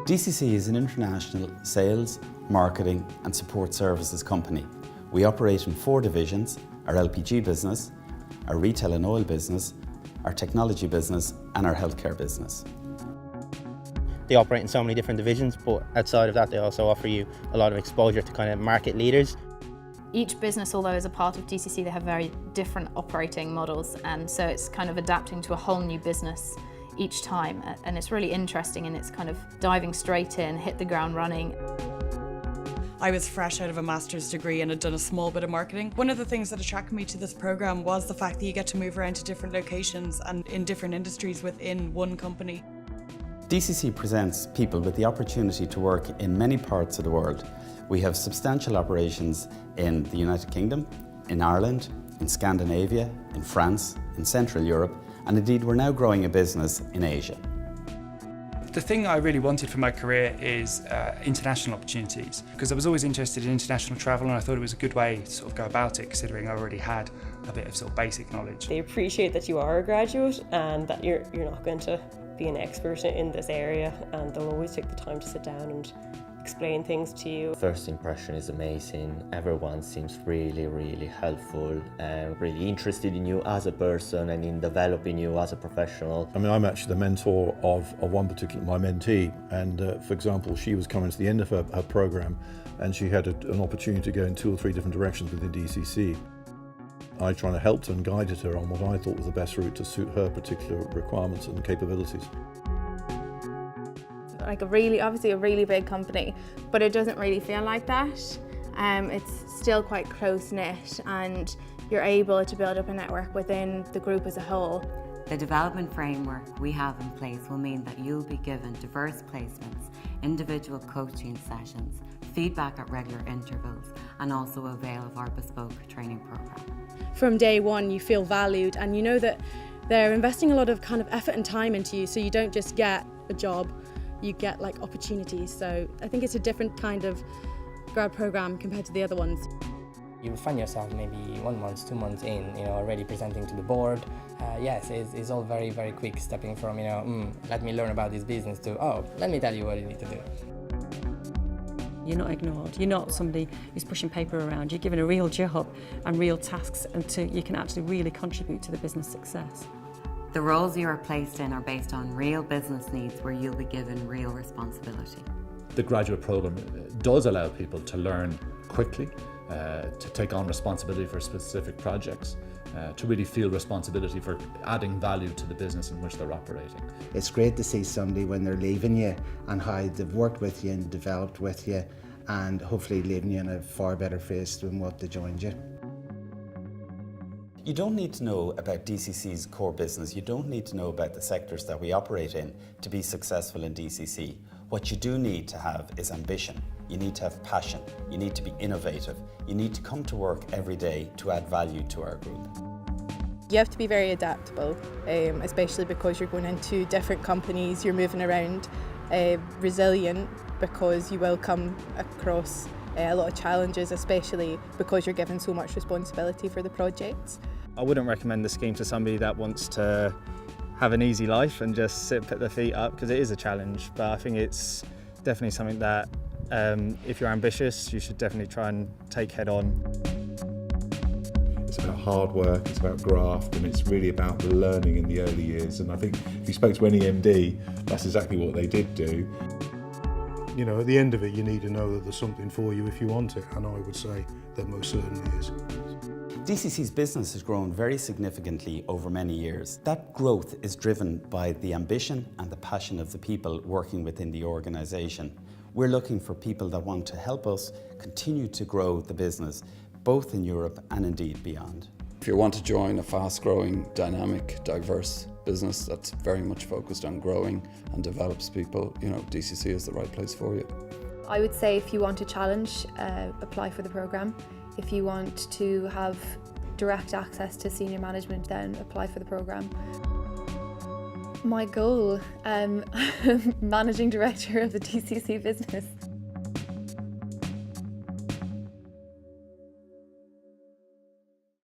DCC is an international sales, marketing and support services company. We operate in 4 divisions: our LPG business, our retail and oil business, our technology business and our healthcare business. They operate in so many different divisions, but outside of that they also offer you a lot of exposure to kind of market leaders. Each business, although as a part of DCC, they have very different operating models, and so it's kind of adapting to a whole new business each time, and it's really interesting, and it's kind of diving straight in, hit the ground running. I was fresh out of a master's degree and had done a small bit of marketing. One of the things that attracted me to this programme was the fact that you get to move around to different locations and in different industries within one company. DCC presents people with the opportunity to work in many parts of the world. We have substantial operations in the United Kingdom, in Ireland, in Scandinavia, in France, in Central Europe, and indeed we're now growing a business in Asia. The thing I really wanted for my career is international opportunities, because I was always interested in international travel, and I thought it was a good way to sort of go about it, considering I already had a bit of sort of basic knowledge. They appreciate that you are a graduate and that you're not going to be an expert in this area, and they'll always take the time to sit down and explain things to you. First impression is amazing. Everyone seems really helpful and really interested in you as a person and in developing you as a professional. I mean, I'm actually the mentor of one particular, my mentee, and for example, she was coming to the end of her programme and she had an opportunity to go in 2 or 3 different directions within DCC. I tried to help and guided her on what I thought was the best route to suit her particular requirements and capabilities. Like obviously a really big company, but it doesn't really feel like that. It's still quite close-knit, and you're able to build up a network within the group as a whole. The development framework we have in place will mean that you'll be given diverse placements, individual coaching sessions, feedback at regular intervals, and also avail of our bespoke training programme. From day one you feel valued, and you know that they're investing a lot of kind of effort and time into you, so you don't just get a job, you get like opportunities. So I think it's a different kind of grad programme compared to the other ones. You find yourself maybe 1 month, 2 months in, already presenting to the board. Yes, it's all very quick, stepping from, let me learn about this business to, oh, let me tell you what you need to do. You're not ignored. You're not somebody who's pushing paper around. You're given a real job and real tasks, and you can actually really contribute to the business success. The roles you are placed in are based on real business needs, where you'll be given real responsibility. The graduate programme does allow people to learn quickly, to take on responsibility for specific projects, to really feel responsibility for adding value to the business in which they're operating. It's great to see somebody when they're leaving you and how they've worked with you and developed with you, and hopefully leaving you in a far better place than what they joined you. You don't need to know about DCC's core business, you don't need to know about the sectors that we operate in to be successful in DCC. What you do need to have is ambition. You need to have passion, you need to be innovative, you need to come to work every day to add value to our group. You have to be very adaptable, especially because you're going into different companies, you're moving around, resilient, because you will come across a lot of challenges, especially because you're given so much responsibility for the projects. I wouldn't recommend the scheme to somebody that wants to have an easy life and just put their feet up, because it is a challenge, but I think it's definitely something that if you're ambitious, you should definitely try and take head on. It's about hard work, it's about graft, and it's really about the learning in the early years. And I think if you spoke to any MD, that's exactly what they did do. At the end of it, you need to know that there's something for you if you want it, and I would say there most certainly is. DCC's business has grown very significantly over many years. That growth is driven by the ambition and the passion of the people working within the organisation. We're looking for people that want to help us continue to grow the business, both in Europe and indeed beyond. If you want to join a fast-growing, dynamic, diverse business that's very much focused on growing and develops people, DCC is the right place for you. I would say if you want a challenge, apply for the programme. If you want to have direct access to senior management, then apply for the programme. My goal, managing director of the DCC business.